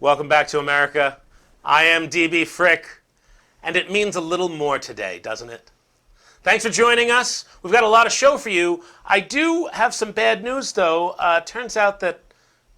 Welcome back to America. I am DB Frick, and it means a little more today, doesn't it? Thanks for joining us. We've got a lot of show for you. I do have some bad news, though. Turns out that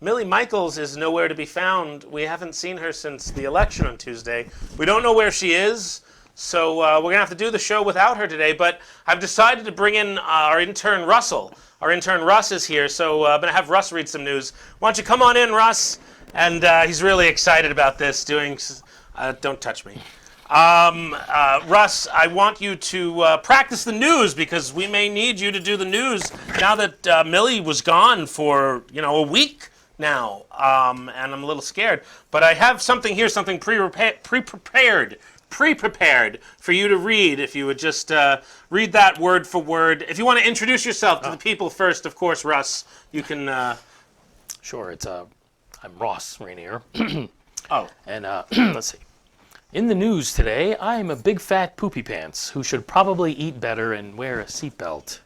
Millie Micheals is nowhere to be found. We haven't seen her since the election on Tuesday. We don't know where she is, so we're going to have to do the show without her today. But I've decided to bring in our intern, Russell. Our intern, Russ, is here, so I'm going to have Russ read some news. Why don't you come on in, Russ? And he's really excited about this. Don't touch me. Russ, I want you to practice the news because we may need you to do the news now that Millie was gone for, a week now, and I'm a little scared. But I have something here, something pre-prepared for you to read. If you would just read that word for word. If you want to introduce yourself to the people first, of course, Russ, you can... Sure, I'm Ross Raniere. Oh. And let's see. In the news today, I am a big fat poopy pants who should probably eat better and wear a seatbelt.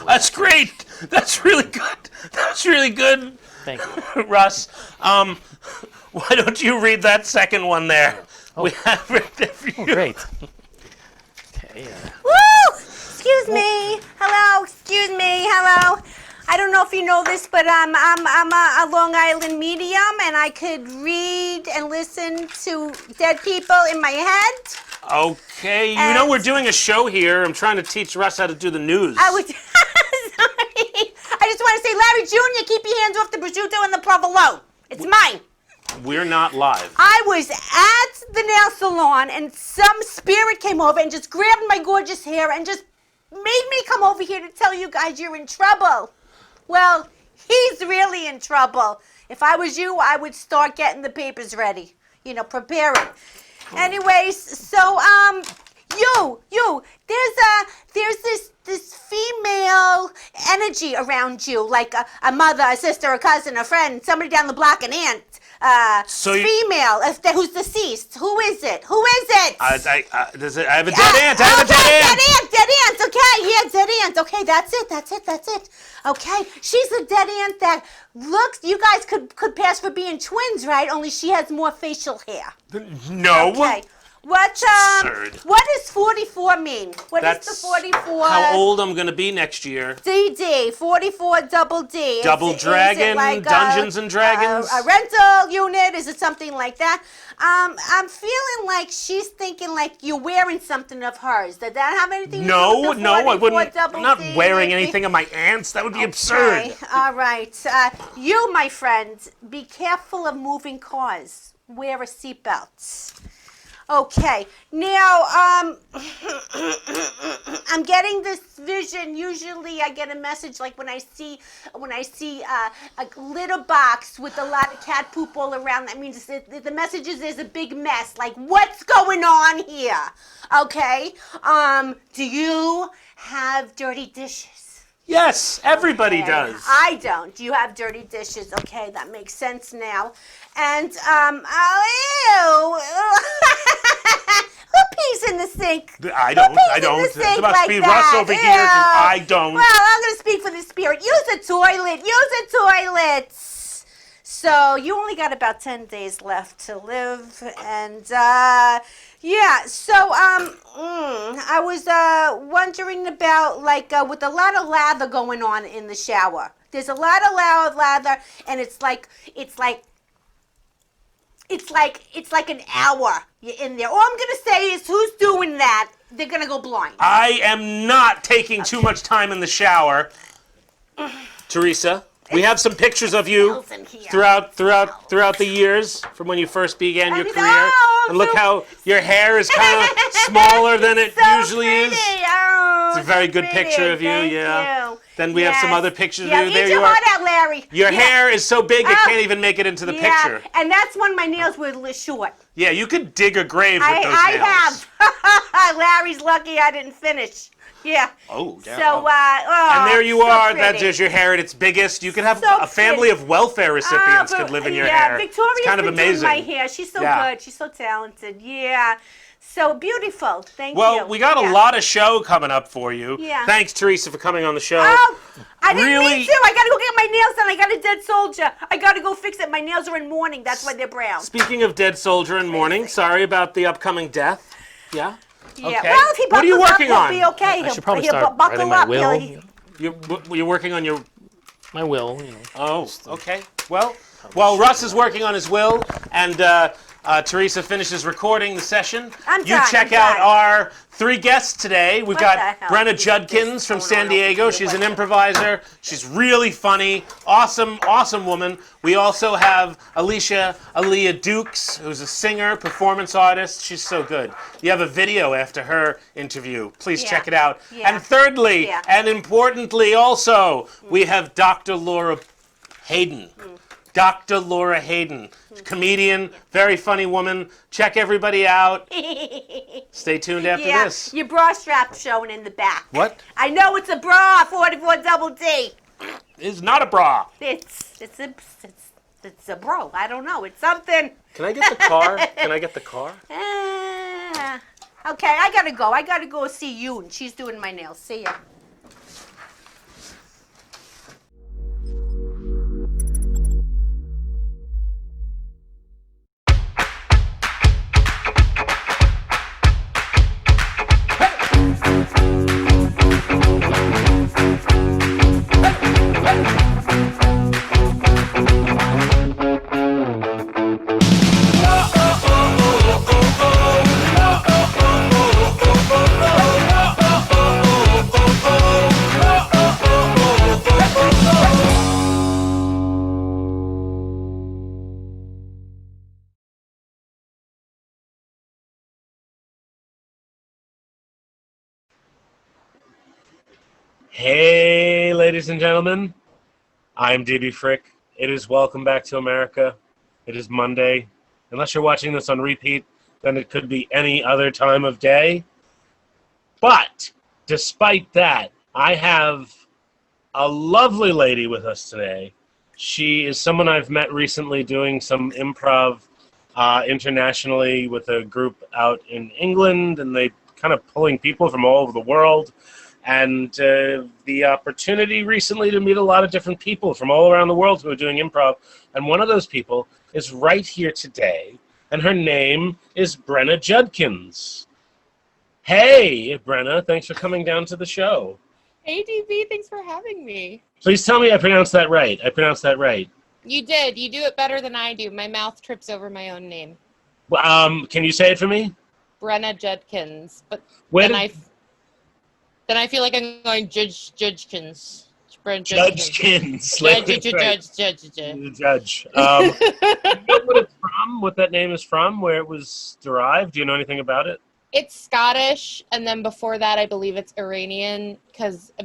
That's great. That's really good. That's really good. Thank you. Russ, why don't you read that second one there? Oh. We have it there for you. Oh, great. Okay. Woo! Excuse me. Hello. Excuse me. Hello. I don't know if you know this, but I'm a Long Island medium, and I could read and listen to dead people in my head. Okay. We're doing a show here. I'm trying to teach Russ how to do the news. Sorry. I just want to say, Larry Jr., keep your hands off the prosciutto and the provolone. It's mine. We're not live. I was at the nail salon, and some spirit came over and just grabbed my gorgeous hair and just made me come over here to tell you guys you're in trouble. Well, he's really in trouble. If I was you, I would start getting the papers ready. Preparing. Anyways, so there's this female energy around you, like a mother, a sister, a cousin, a friend, somebody down the block, an aunt. Female, who's deceased. Who is it? I have a dead aunt. Dead aunt. Okay, yeah, dead aunt. Okay, that's it. Okay, she's a dead aunt that looks. You guys could pass for being twins, right? Only she has more facial hair. No. Okay. Absurd. What does 44 mean? That's the 44? How old I'm going to be next year. DD, 44 double D. Double Dragon, like Dungeons and Dragons? A rental unit? Is it something like that? I'm feeling like she's thinking like you're wearing something of hers. Does that have anything to do with the 44 I wouldn't. I'm not D, wearing maybe? anything of my aunt's. That would be absurd. All right. You, my friend, be careful of moving cars. Wear a seatbelt. Okay, now, I'm getting this vision. Usually I get a message like when I see a litter box with a lot of cat poop all around. That means the message is there's a big mess. Like, what's going on here? Okay, do you have dirty dishes? Yes, everybody does. I don't. You have dirty dishes. Okay, that makes sense now. And, who pees in the sink? I don't. There must be Russ over here because I don't. Well, I'm going to speak for the spirit. Use a toilet. So you only got about 10 days left to live. And, yeah, so, I was, wondering about, with a lot of lather going on in the shower. There's a lot of lather, and it's like an hour you're in there. All I'm going to say is who's doing that, they're going to go blind. I am not taking too much time in the shower. Teresa, we have some pictures of you throughout the years from when you first began your career. And look how your hair is kind of smaller than it usually is. Oh, it's a very good picture of you. Thank you. Then we have some other pictures of you. There you are. Out, Larry. Your hair is so big it can't even make it into the picture. And that's when my nails were short. Yeah, you could dig a grave with those nails. I have. Larry's lucky I didn't finish. Yeah. Oh, yeah. So, and there you are. Pretty. That is your hair at its biggest. You could have a family of welfare recipients could live in your hair. Victoria's it's kind of been amazing. Doing my hair. She's so good. She's so talented. Yeah. So beautiful. Thank you. Well, we got a lot of show coming up for you. Yeah. Thanks, Teresa, for coming on the show. Oh, I didn't Really? mean to. I gotta go get my nails done. I got a dead soldier. I gotta go fix it. My nails are in mourning. That's why they're brown. Speaking of dead soldier in mourning, sorry about the upcoming death. Yeah? Yeah. Okay. Well, if he What are you buckles working up, on? he'll be okay. I should probably He'll start buckle writing my up. will. You're working on your... My will, Oh, okay. Well, while Russ is working on his will and Teresa finishes recording the session, I'm you done, check I'm out done. our 3 guests today. We've What got the hell Brenna is Judkins this from going San on Diego. over She's here? an improviser. She's really funny. Awesome, awesome woman. We also have Aiesha Alia Dukes, who's a singer, performance artist. She's so good. You have a video after her interview. Please Yeah. check it out. Yeah. And thirdly, Yeah. and importantly also, we have Dr. Laura Hayden. Dr. Laura Hayden, comedian, very funny woman. Check everybody out. Stay tuned after Yeah, this. your bra strap's showing in the back. What? I know it's a bra, 44 double D. It's not a bra. It's a bro. I don't know. It's something. Can I get the car? Can I get the car? Okay, I gotta go. I gotta go see you, and she's doing my nails. See ya. Hey, ladies and gentlemen. I'm DB Frick. It is Welcome Back to America. It is Monday. Unless you're watching this on repeat, then it could be any other time of day. But despite that, I have a lovely lady with us today. She is someone I've met recently doing some improv internationally with a group out in England, and they kind of pulling people from all over the world. And the opportunity recently to meet a lot of different people from all around the world who are doing improv. And one of those people is right here today, and her name is Brenna Judkins. Hey, Brenna, thanks for coming down to the show. Hey, DB, thanks for having me. Please tell me I pronounced that right. I pronounced that right. You did. You do it better than I do. My mouth trips over my own name. Can you say it for me? Brenna Judkins. But Where then did- then I feel like I'm going Judgekins. Judgekins. Judge. The judge. You know what it's from? What that name is from? Where it was derived? Do you know anything about it? It's Scottish, and then before that, I believe it's Iranian,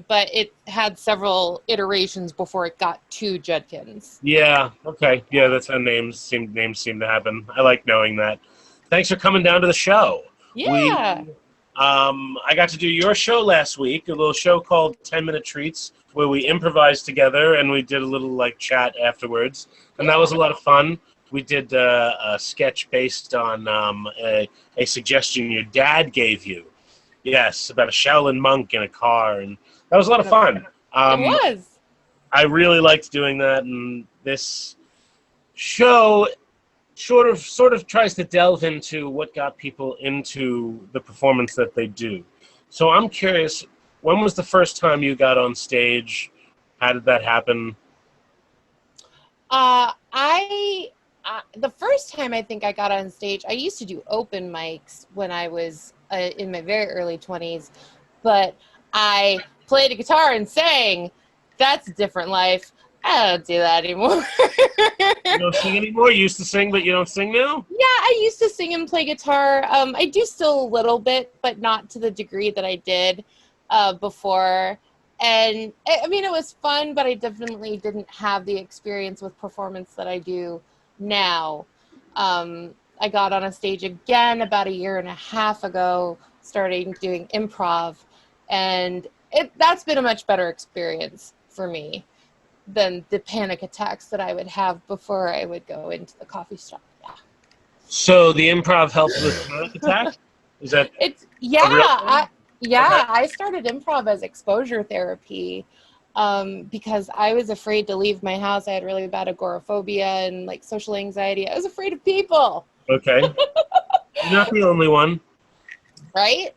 but it had several iterations before it got to Judkins. Yeah. Okay. Yeah, that's how names seem to happen. I like knowing that. Thanks for coming down to the show. Yeah. I got to do your show last week, a little show called 10-Minute Treats, where we improvised together and we did a little chat afterwards, and that was a lot of fun. We did a sketch based on a suggestion your dad gave you. Yes, about a Shaolin monk in a car, and that was a lot of fun. It was. I really liked doing that, and this show sort of tries to delve into what got people into the performance that they do. So I'm curious, when was the first time you got on stage? How did that happen? The first time I think I got on stage, I used to do open mics when I was in my very early 20s, but I played a guitar and sang. That's a different life. I don't do that anymore. You don't sing anymore? You used to sing, but you don't sing now? Yeah, I used to sing and play guitar. I do still a little bit, but not to the degree that I did before. And I mean, it was fun, but I definitely didn't have the experience with performance that I do now. I got on a stage again about 1.5 years ago, starting doing improv, and that's been a much better experience for me than the panic attacks that I would have before I would go into the coffee shop. Yeah. So the improv helped with panic attack? Is that It's a real thing? Okay. I started improv as exposure therapy because I was afraid to leave my house. I had really bad agoraphobia and like social anxiety. I was afraid of people, Okay. You're not the only one. right?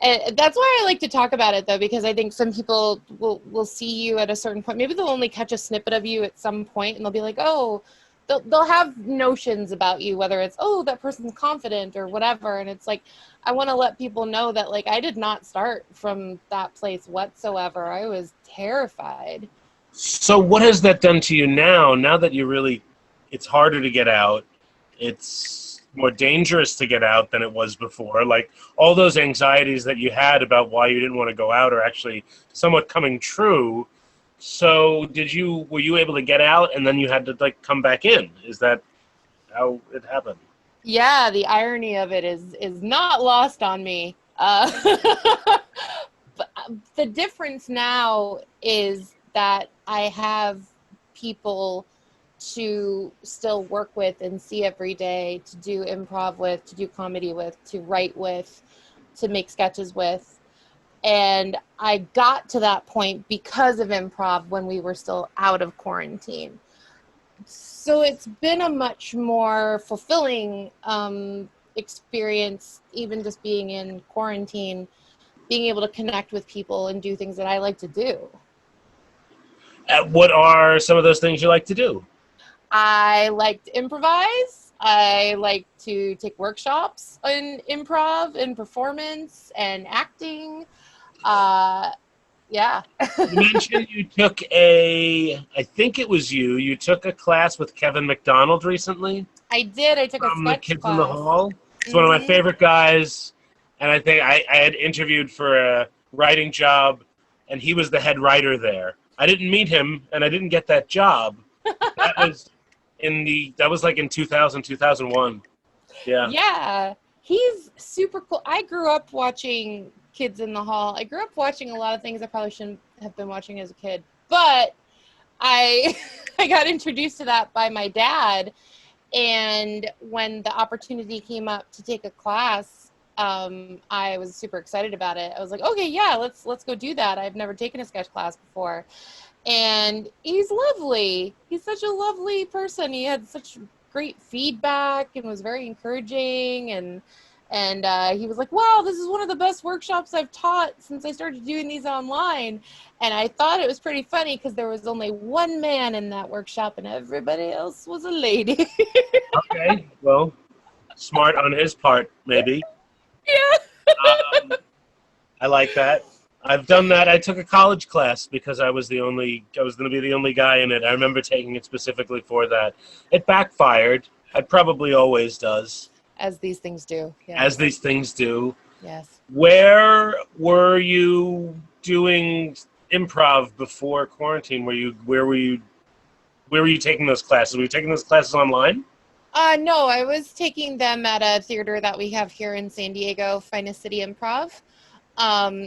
And that's why I like to talk about it, though, because I think some people will see you at a certain point. Maybe they'll only catch a snippet of you at some point, and they'll be like, oh, they'll have notions about you, whether it's, oh, that person's confident or whatever. And it's like, I want to let people know that, like, I did not start from that place whatsoever. I was terrified. So what has that done to you now? Now that you really, it's harder to get out. It's more dangerous to get out than it was before. Like all those anxieties that you had about why you didn't want to go out are actually somewhat coming true. So were you able to get out and then you had to like come back in? Is that how it happened? Yeah, the irony of it is not lost on me. But the difference now is that I have people to still work with and see every day, to do improv with, to do comedy with, to write with, to make sketches with. And I got to that point because of improv when we were still out of quarantine. So it's been a much more fulfilling experience, even just being in quarantine, being able to connect with people and do things that I like to do. What are some of those things you like to do? I like to improvise. I like to take workshops in improv and performance and acting. Yeah. You mentioned you took I think it was you took a class with Kevin McDonald recently I did. I took a from the sketch Kids in the class. Hall. It's one of my Mhm. favorite guys, and I think I had interviewed for a writing job, and he was the head writer there. I didn't meet him, and I didn't get that job. That was that was like in 2000, 2001. Yeah. Yeah, he's super cool. I grew up watching Kids in the Hall. I grew up watching a lot of things I probably shouldn't have been watching as a kid, but I I got introduced to that by my dad. And when the opportunity came up to take a class, I was super excited about it. I was like, okay, yeah, let's go do that. I've never taken a sketch class before. And he's lovely. He's such a lovely person. He had such great feedback and was very encouraging. And he was like, wow, this is one of the best workshops I've taught since I started doing these online. And I thought it was pretty funny because there was only one man in that workshop and everybody else was a lady. Okay. Well, smart on his part, maybe. Yeah. I like that. I've done that. I took a college class because I was going to be the only guy in it. I remember taking it specifically for that. It backfired. It probably always does. As these things do. Yes. As these things do. Yes. Where were you doing improv before quarantine? Where were you taking those classes? Were you taking those classes online? No, I was taking them at a theater that we have here in San Diego, Finest City Improv.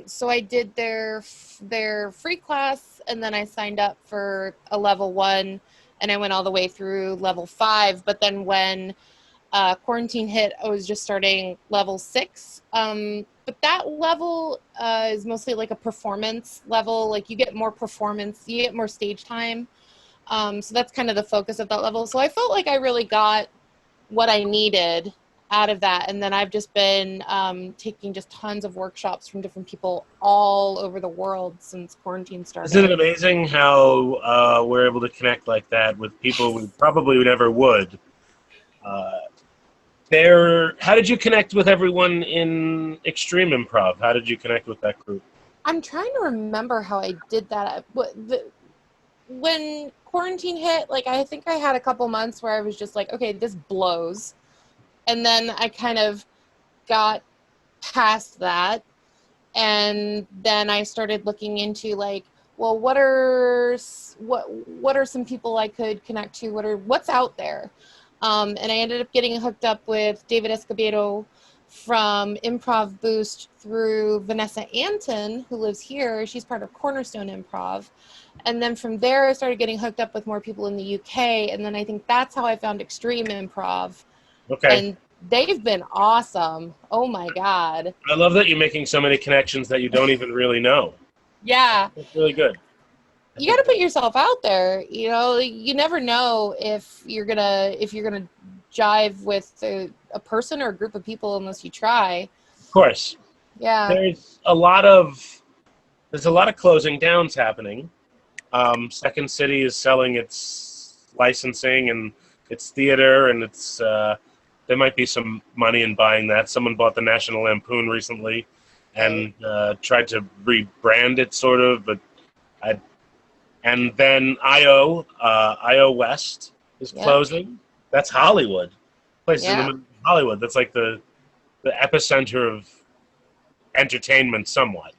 So I did their free class, and then I signed up for a level 1, and I went all the way through level 5. But then when quarantine hit, I was just starting level 6. But that level is mostly like a performance level. Like you get more performance, you get more stage time. So that's kind of the focus of that level. So I felt like I really got what I needed out of that. And then I've just been taking just tons of workshops from different people all over the world since quarantine started. Isn't it amazing how we're able to connect like that with people we probably never would? How did you connect with everyone in Extreme Improv? How did you connect with that group? I'm trying to remember how I did that. When quarantine hit, like I think I had a couple months where I was just like, okay, this blows. And then I kind of got past that. And then I started looking into like, well, what are some people I could connect to? What's out there? And I ended up getting hooked up with David Escobedo from Improv Boost through Vanessa Anton, who lives here. She's part of Cornerstone Improv. And then from there, I started getting hooked up with more people in the UK. And then I think that's how I found Extreme Improv. Okay. And They've been awesome. Oh my God. I love that you're making so many connections that you don't even really know. Yeah. That's really good. You got to put yourself out there. You know, you never know if you're gonna jive with a person or a group of people unless you try. Of course. Yeah. There's a lot of closing downs happening. Second City is selling its licensing and its theater, and it's there might be some money in buying that. Someone bought the National Lampoon recently, and tried to rebrand it, sort of. But and then IO West is closing. That's Hollywood. Place in the middle of Hollywood. That's like the epicenter of entertainment, somewhat.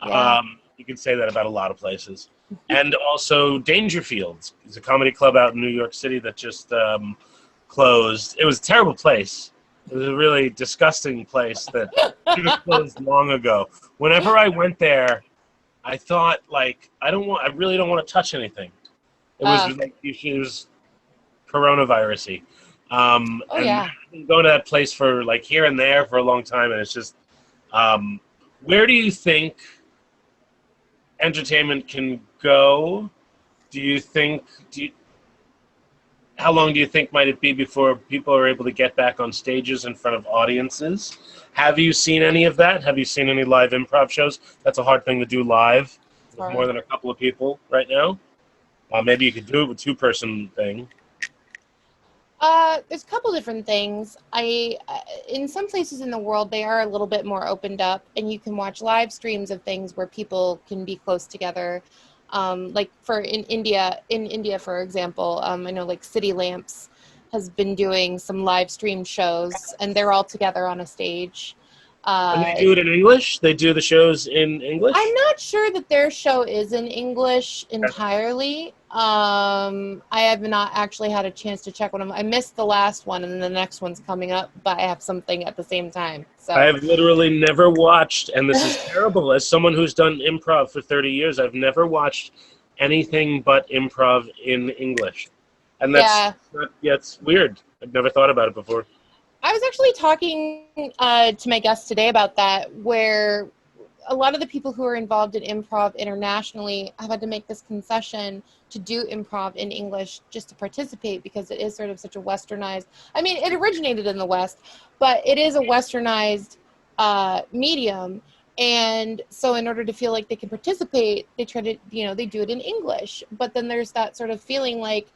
Yeah. You can say that about a lot of places. And also Dangerfields is a comedy club out in New York City that just closed. It was a terrible place. It was a really disgusting place that should have closed long ago. Whenever I went there, I thought, like, I really don't want to touch anything. It was like, it was coronavirus-y. And I've been going to that place for like here and there for a long time, and it's just, where do you think entertainment can go? How long do you think might it be before people are able to get back on stages in front of audiences? Have you seen any of that? Have you seen any live improv shows? That's a hard thing to do live with more than a couple of people right now. Maybe you could do it with a two-person thing. There's a couple different things. In some places in the world, they are a little bit more opened up, and you can watch live streams of things where people can be close together. Like in India, for example, I know like City Lamps has been doing some live stream shows, and they're all together on a stage. And they do it in English? They do the shows in English? I'm not sure that their show is in English entirely. I have not actually had a chance to check one. I missed the last one, and then the next one's coming up, but I have something at the same time. So I have literally never watched, and this is terrible, as someone who's done improv for 30 years, I've never watched anything but improv in English. And it's weird. I've never thought about it before. I was actually talking to my guest today about that, where a lot of the people who are involved in improv internationally have had to make this concession to do improv in English just to participate, because it is sort of such a westernized, I mean, it originated in the West, but it is a westernized medium. And so in order to feel like they can participate, they try to, they do it in English. But then there's that sort of feeling like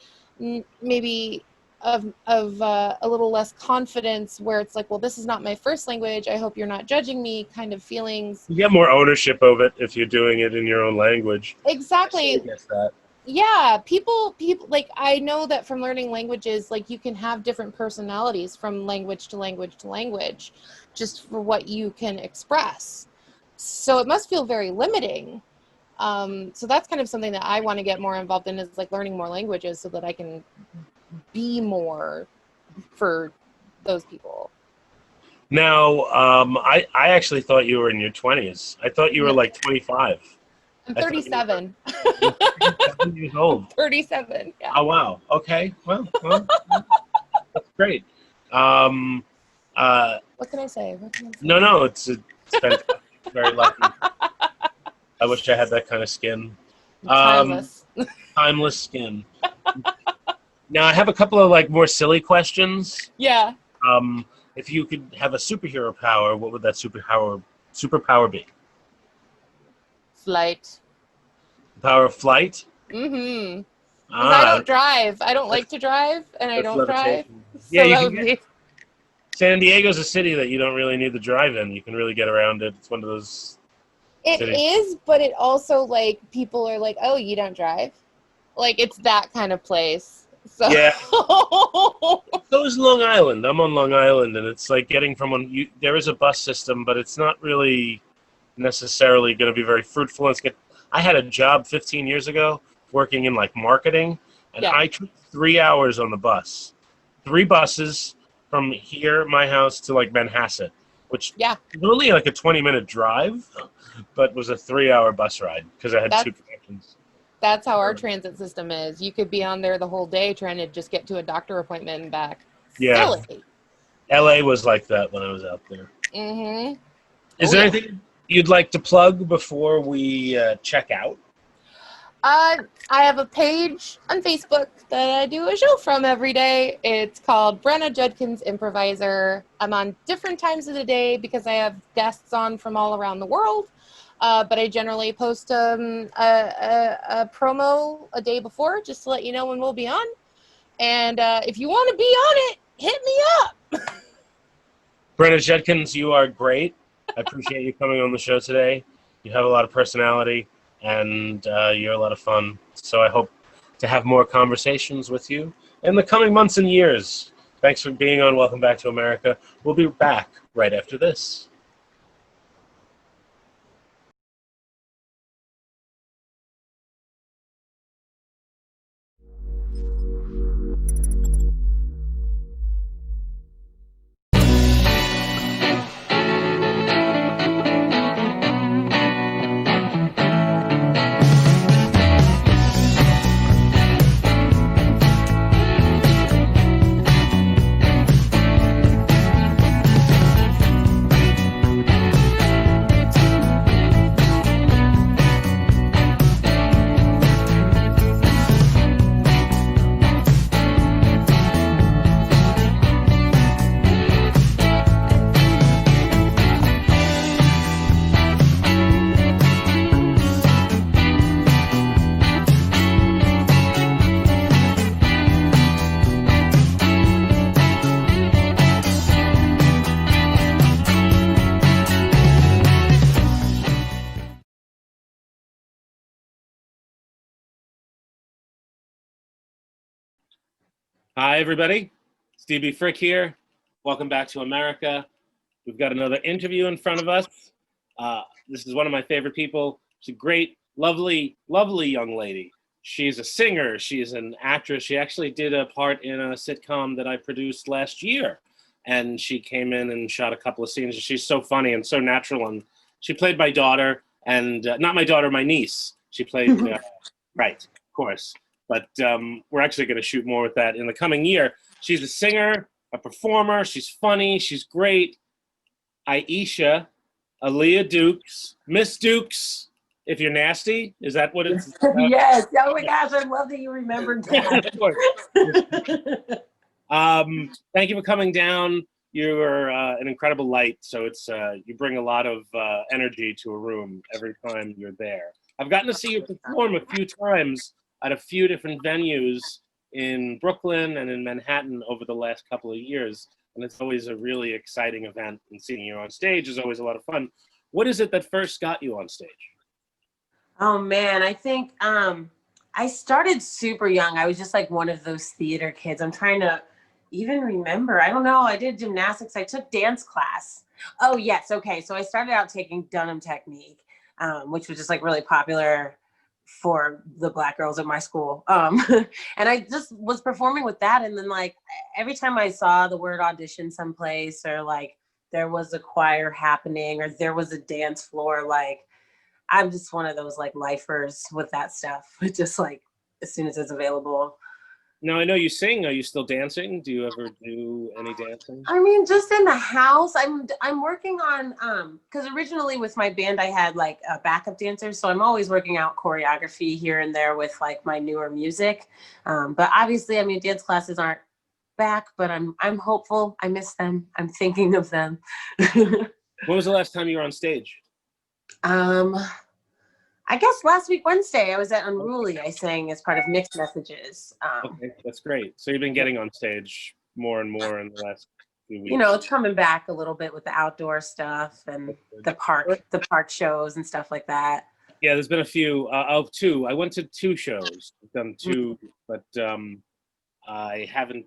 maybe of a little less confidence, where it's like, well, this is not my first language, I hope you're not judging me, kind of feelings. You get more ownership of it if you're doing it in your own language. Exactly. I guess that. Yeah, people like, I know that from learning languages, like, you can have different personalities from language to language to language, just for what you can express. So it must feel very limiting. So that's kind of something that I want to get more involved in, is like learning more languages so that I can be more for those people. Now, I actually thought you were in your 20s. I thought you were like 25. I'm 37. 37 years old. 37. Yeah. Oh, wow. Okay. Well, that's great. What can I say? No, it's fantastic. Very lucky. I wish I had that kind of skin. Timeless. Timeless skin. Now, I have a couple of like more silly questions. Yeah. If you could have a superhero power, what would that superpower be? Flight. The power of flight? Mm-hmm. I don't drive. I don't like to drive, and I don't drive. Yeah, you can get... San Diego's a city that you don't really need to drive in. You can really get around it. It's one of those cities. Is, but it also, like, people are like, oh, you don't drive? Like, it's that kind of place. So. Yeah. So is Long Island. I'm on Long Island, and it's like getting from there is a bus system, but it's not really necessarily going to be very fruitful. I had a job 15 years ago working in like marketing, and I took 3 hours on the bus. 3 buses from here, my house, to like Manhasset, which was only like a 20-minute drive, but was a 3-hour bus ride because I had 2 connections. That's how our transit system is. You could be on there the whole day trying to just get to a doctor appointment and back. Yeah. Silly. LA was like that when I was out there. Mm-hmm. Is there anything you'd like to plug before we check out? I have a page on Facebook that I do a show from every day. It's called Brenna Judkins Improvisor. I'm on different times of the day because I have guests on from all around the world. But I generally post a promo a day before just to let you know when we'll be on. And if you want to be on it, hit me up. Brenna Judkins, you are great. I appreciate you coming on the show today. You have a lot of personality, and you're a lot of fun. So I hope to have more conversations with you in the coming months and years. Thanks for being on Welcome Back to America. We'll be back right after this. Hi, everybody. Stevie Frick here. Welcome back to America. We've got another interview in front of us. This is one of my favorite people. She's a great, lovely, lovely young lady. She's a singer. She's an actress. She actually did a part in a sitcom that I produced last year. And she came in and shot a couple of scenes. She's so funny and so natural. And she played my daughter, and not my daughter, my niece. She played, right, of course. But we're actually going to shoot more with that in the coming year. She's a singer, a performer. She's funny. She's great. Aiesha Alia Dukes. Miss Dukes, if you're nasty. Is that what it's Yes. Oh my gosh, I love that you remembered that. Thank you for coming down. You're an incredible light. So it's you bring a lot of energy to a room every time you're there. I've gotten to see you perform a few times at a few different venues in Brooklyn and in Manhattan over the last couple of years. And it's always a really exciting event, and seeing you on stage is always a lot of fun. What is it that first got you on stage? Oh man, I think I started super young. I was just like one of those theater kids. I'm trying to even remember. I don't know. I did gymnastics. I took dance class. Oh yes. Okay. So I started out taking Dunham technique, which was just like really popular for the Black girls at my school. And I just was performing with that. And then like every time I saw the word audition someplace, or like there was a choir happening, or there was a dance floor, like I'm just one of those like lifers with that stuff. Just like as soon as it's available. Now, I know you sing. Are you still dancing? Do you ever do any dancing? I mean, just in the house. I'm working on because originally with my band I had like a backup dancer, so I'm always working out choreography here and there with like my newer music. But obviously, I mean, dance classes aren't back, but I'm hopeful. I miss them. I'm thinking of them. When was the last time you were on stage? I guess last week, Wednesday, I was at Unruly. I sang as part of Mixed Messages. Okay, that's great. So you've been getting on stage more and more in the last few weeks. You know, it's coming back a little bit with the outdoor stuff and the park shows and stuff like that. Yeah, there's been a few. Two. I went to 2 shows. I've done 2, but I haven't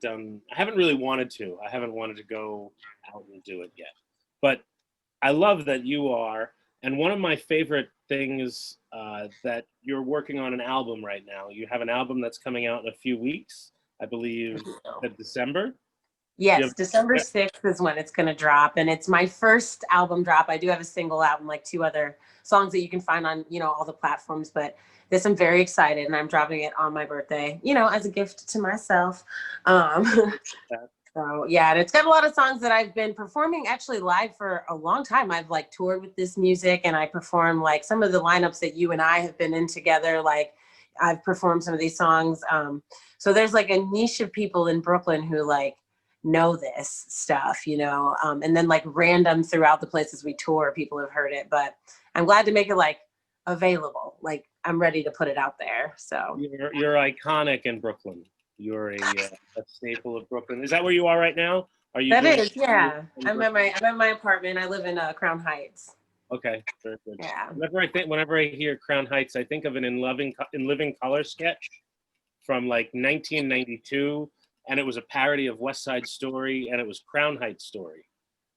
really wanted to. I haven't wanted to go out and do it yet. But I love that you are. And one of my favorite things that you're working on an album right now. You have an album that's coming out in a few weeks, I believe, in December. Yes, December 6th is when it's going to drop. And it's my first album drop. I do have a single out and like 2 other songs that you can find on, you know, all the platforms. But this, I'm very excited, and I'm dropping it on my birthday, you know, as a gift to myself. So yeah, and it's got a lot of songs that I've been performing actually live for a long time. I've like toured with this music, and I perform like some of the lineups that you and I have been in together. Like I've performed some of these songs. So there's like a niche of people in Brooklyn who like know this stuff, and then like random throughout the places we tour, people have heard it. But I'm glad to make it like available. Like I'm ready to put it out there. So You're iconic in Brooklyn. You're a staple of Brooklyn. Is that where you are right now? Are you? that is, yeah. I'm at my apartment. I live in Crown Heights. Okay, very good. Yeah. Whenever I hear Crown Heights, I think of an In Living Color sketch from like 1992, and it was a parody of West Side Story, and it was Crown Heights Story,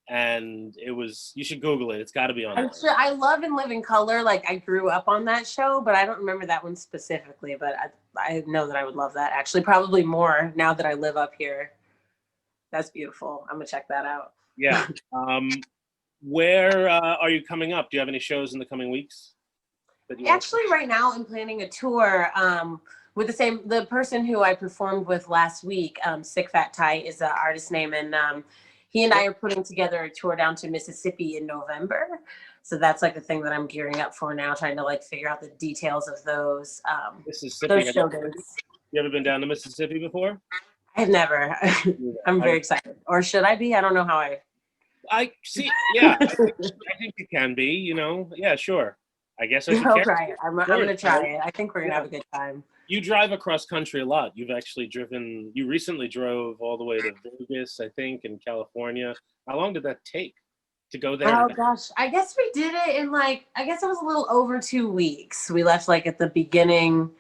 and it was. You should Google it. It's got to be on there. Sure, I love In Living Color. Like I grew up on that show, but I don't remember that one specifically. But I know that I would love that actually, probably more now that I live up here. That's beautiful. I'm gonna check that out. Yeah. Where are you coming up? Do you have any shows in the coming weeks? Actually, right now I'm planning a tour with the person who I performed with last week. Sick Fat Tight is the artist name, and he and I are putting together a tour down to Mississippi in November. So that's like the thing that I'm gearing up for now, trying to like figure out the details of those Mississippi. show dates. You ever been down to Mississippi before? I've never. I'm very excited. Or should I be? I don't know how I see. Yeah, I think it can be. Yeah, sure. I guess I should try it. I'm gonna try it. I think we're gonna have a good time. You drive across country a lot. You've actually driven. You recently drove all the way to Vegas, I think, in California. How long did that take to go there? Oh gosh, I guess we did it in I guess it was a little over 2 weeks. We left like at the beginning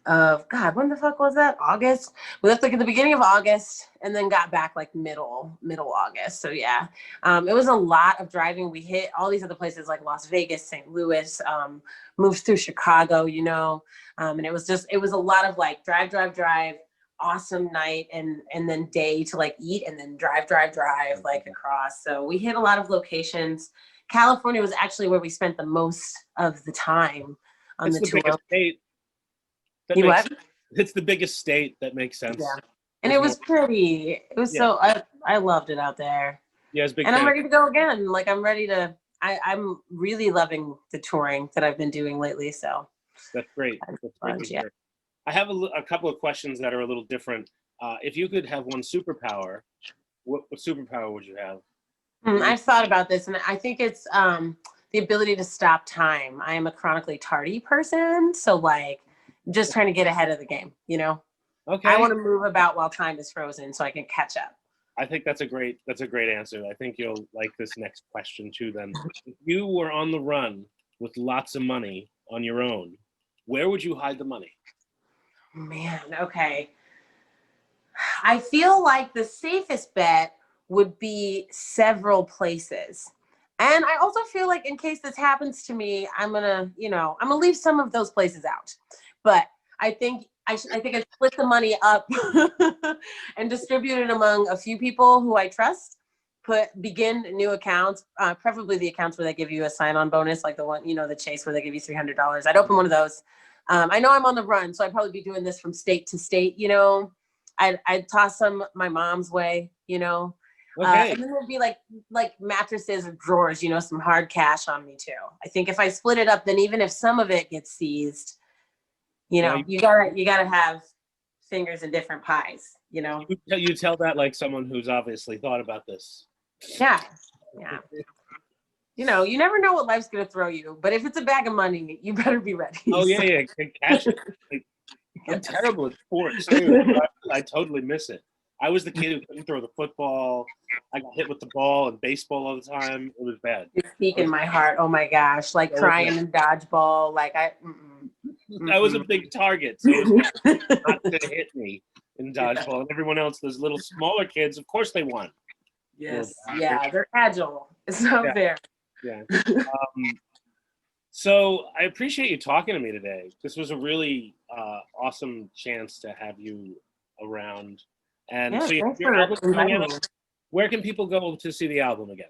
of when the fuck was that? August. We left like at the beginning of August and then got back like middle August. So yeah, it was a lot of driving. We hit all these other places like Las Vegas, St. Louis, moved through Chicago, and it was a lot of like drive, awesome night and then day to like eat and then drive like across. So we hit a lot of locations. California was actually where we spent the most of the time on the tour. State. It's the biggest state. That makes sense. Yeah. And it was pretty. It was so I loved it out there. Yeah, it's big. And I'm ready to go again. Like I'm ready to. I'm really loving the touring that I've been doing lately. So that's great. That's fun, yeah. I have a couple of questions that are a little different. If you could have one superpower, what superpower would you have? I've thought about this, and I think it's the ability to stop time. I am a chronically tardy person, so like just trying to get ahead of the game. Okay. I want to move about while time is frozen, so I can catch up. I think that's a great answer. I think you'll like this next question too. Then, if you were on the run with lots of money on your own, where would you hide the money? Man, okay. I feel like the safest bet would be several places. And I also feel like in case this happens to me, I'm gonna leave some of those places out. But I think I split the money up and distribute it among a few people who I trust. Begin new accounts, preferably the accounts where they give you a sign-on bonus, like the one, the Chase where they give you $300. I'd open one of those. I know I'm on the run, so I'd probably be doing this from state to state, I'd toss some my mom's way, Okay. And then there'd be like mattresses or drawers, some hard cash on me too. I think if I split it up, then even if some of it gets seized, you gotta have fingers in different pies, You tell that like someone who's obviously thought about this. Yeah. You never know what life's gonna throw you, but if it's a bag of money, you better be ready. Oh yeah. Cash. I'm terrible at sports too. I totally miss it. I was the kid who couldn't throw the football. I got hit with the ball and baseball all the time. It was bad. You're speaking my heart. Oh my gosh, like crying in dodgeball. Like I was a big target, so it was not to hit me in dodgeball. And everyone else, those little smaller kids, of course they won. Yes, yeah, they're agile. It's not fair. Yeah. So I appreciate you talking to me today. This was a really awesome chance to have you around. And so your album's coming out. Where can people go to see the album again?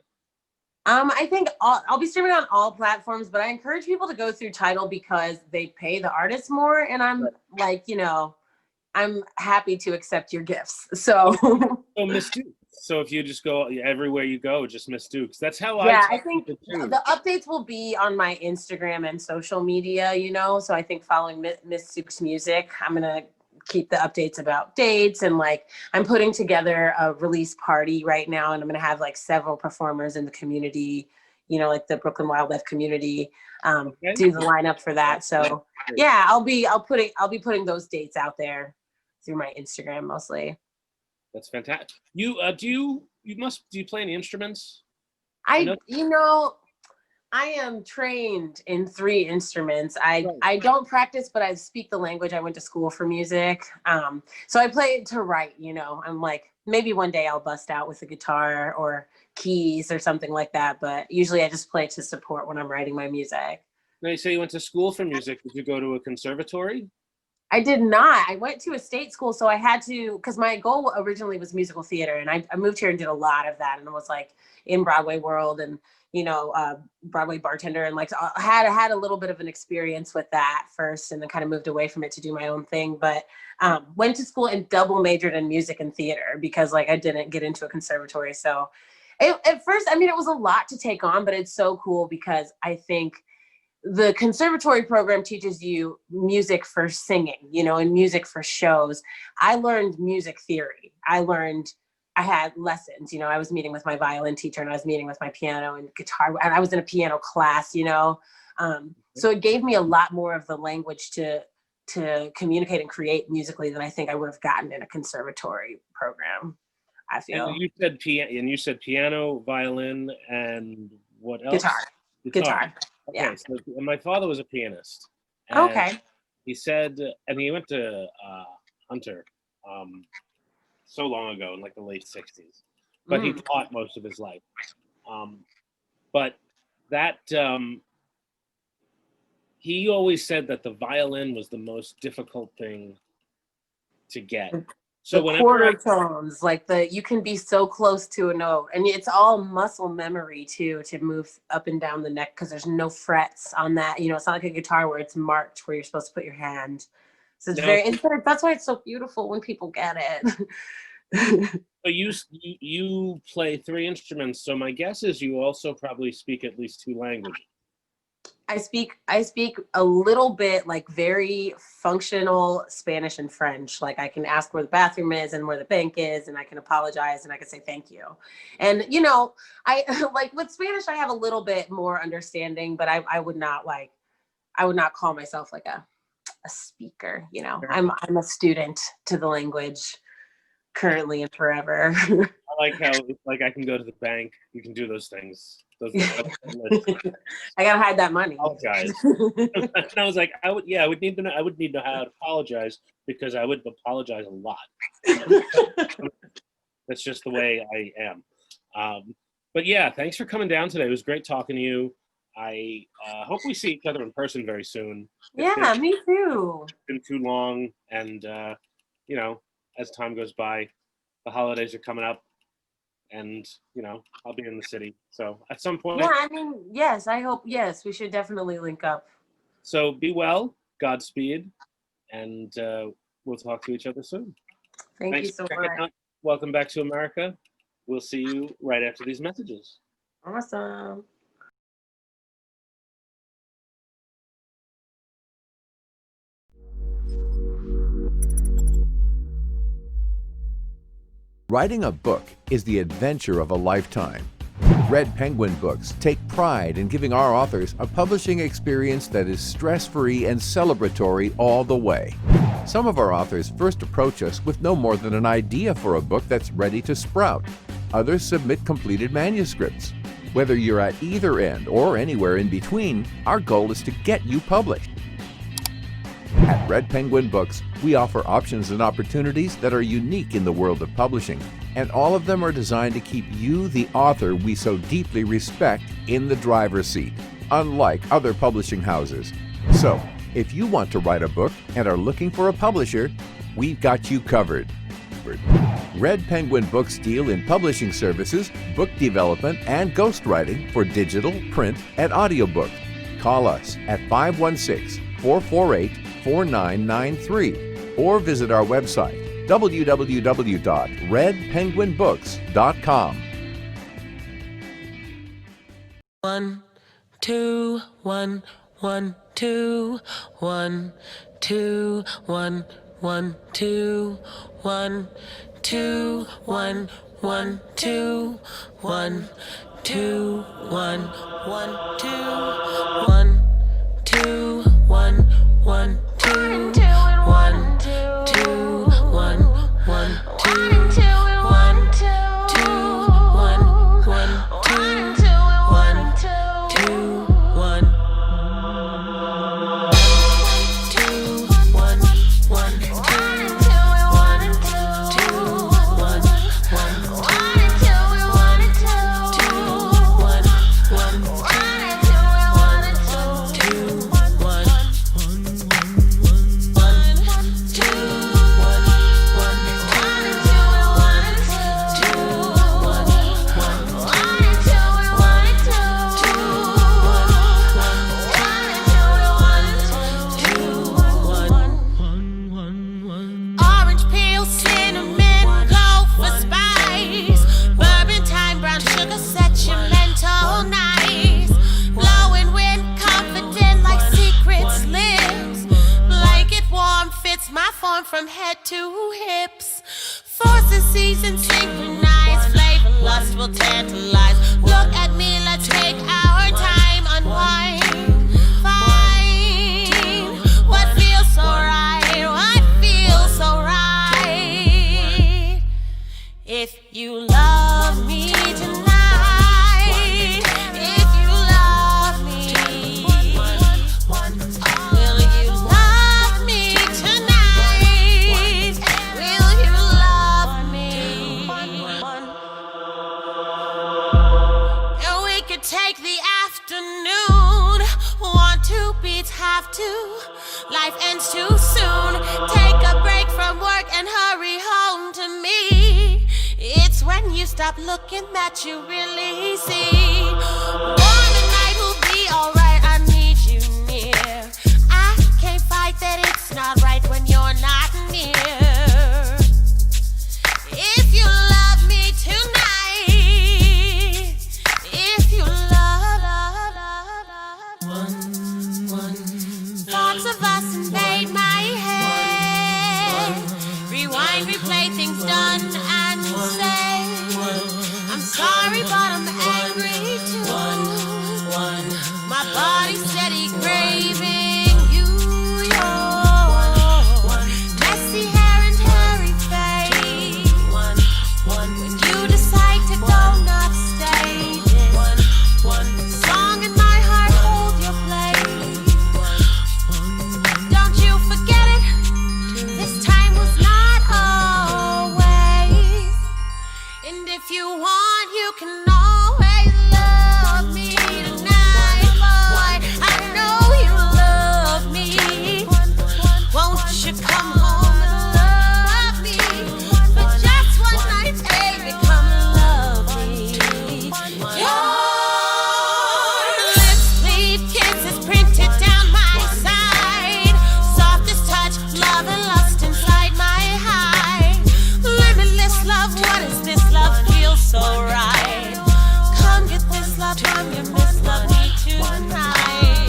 I think I'll be streaming on all platforms, but I encourage people to go through Tidal because they pay the artists more, and I'm like, I'm happy to accept your gifts. So Oh, Miss Dukes. So if you just go everywhere you go, just Miss Dukes. That's how Yeah, I I tell think people too. the updates will be on my Instagram and social media, so I think following Miss Soup's music, I'm going to keep the updates about dates, and like I'm putting together a release party right now, and I'm going to have like several performers in the community, like the Brooklyn Wildlife community, Okay. do the lineup for that. So yeah, I'll be putting those dates out there through my Instagram mostly. That's fantastic. Do you play any instruments? I am trained in 3 instruments. I don't practice, but I speak the language. I went to school for music. So I play it to write, I'm like, maybe one day I'll bust out with a guitar or keys or something like that. But usually I just play to support when I'm writing my music. Now you say you went to school for music. Did you go to a conservatory? I did not. I went to a state school, so I had to, because my goal originally was musical theater, and I moved here and did a lot of that, and it was like in Broadway world, and Broadway bartender, and like I had a little bit of an experience with that first, and then kind of moved away from it to do my own thing. But went to school and double majored in music and theater because like I didn't get into a conservatory. So at first, it was a lot to take on, but it's so cool because I think the conservatory program teaches you music for singing, and music for shows. I learned music theory. I had lessons, I was meeting with my violin teacher, and I was meeting with my piano and guitar, and I was in a piano class, so it gave me a lot more of the language to communicate and create musically than I think I would have gotten in a conservatory program, I feel. And you said piano, violin, and what else? Guitar. Okay, Yeah. so my father was a pianist. Okay. He said, and he went to Hunter so long ago in like the late 60s, but he taught most of his life. But that he always said that the violin was the most difficult thing to get. So the quarter tones, like you can be so close to a note, and it's all muscle memory too, to move up and down the neck, because there's no frets on that. It's not like a guitar where it's marked where you're supposed to put your hand. So it's that's why it's so beautiful when people get it. So you play 3 instruments. So my guess is you also probably speak at least 2 languages. I speak a little bit, like very functional Spanish and French. Like I can ask where the bathroom is and where the bank is, and I can apologize and I can say thank you. And I like with Spanish, I have a little bit more understanding, but I would not call myself like a speaker. I'm a student to the language currently and forever. I like how like I can go to the bank. You can do those things. I gotta hide that money. Apologize. And I was like, I would need to know how to apologize, because I would apologize a lot. That's just the way I am. But yeah, thanks for coming down today. It was great talking to you. I hope we see each other in person very soon. Me too. It's been too long, and as time goes by, the holidays are coming up. And I'll be in the city, so at some point. Yeah, yes, I hope. Yes, we should definitely link up. So be well, Godspeed, and we'll talk to each other soon. Thanks you so much. Welcome back to America. We'll see you right after these messages. Awesome. Writing a book is the adventure of a lifetime. Red Penguin Books take pride in giving our authors a publishing experience that is stress-free and celebratory all the way. Some of our authors first approach us with no more than an idea for a book that's ready to sprout. Others submit completed manuscripts. Whether you're at either end or anywhere in between, our goal is to get you published. At Red Penguin Books, we offer options and opportunities that are unique in the world of publishing, and all of them are designed to keep you, the author we so deeply respect, in the driver's seat, unlike other publishing houses. So, if you want to write a book and are looking for a publisher, we've got you covered. Red Penguin Books deal in publishing services, book development, and ghostwriting for digital, print, and audiobook. Call us at 516-448-4993 or visit our website www.redpenguinbooks.com. 1 2 1 1 2 1 2 1 1 2 1 2 1 1 2 1 2 1 1 2 1 2 1 1 2 1 2 1 1 2 from head to hips. Forces, seasons, synchronize. Flavor, lust will tantalize. Look at me, let's take our time. Unwind, find what feels so right. What feels so right. If you love me tonight, if you love me, will you love me tonight? Will you love me? And we could take the afternoon. 1, 2 beats, have to. Life ends too soon. Take a break from work and hurry home to me. It's when you stop looking that you really see. Warm and night will be alright. I need you near. I can't fight that it's not right when you're not near. If you love me tonight, if you love, thoughts of us invade my head. Rewind, replay things done and say, I'm sorry, but I'm angry too. My body's steady craving you. Your messy hair and hairy face. When you decide to go, not stay. Song in my heart, hold your place. Don't you forget it. This time was not always. And if you want, you can always love me tonight, boy. I know you love me. Won't you come home and love me? For just one night, baby, come love me. Your lips, leave kisses printed down my side. Softest touch, love and lust inside my high. Limitless love, what is this love? Feels so right. Come get this love from your miss, love me tonight.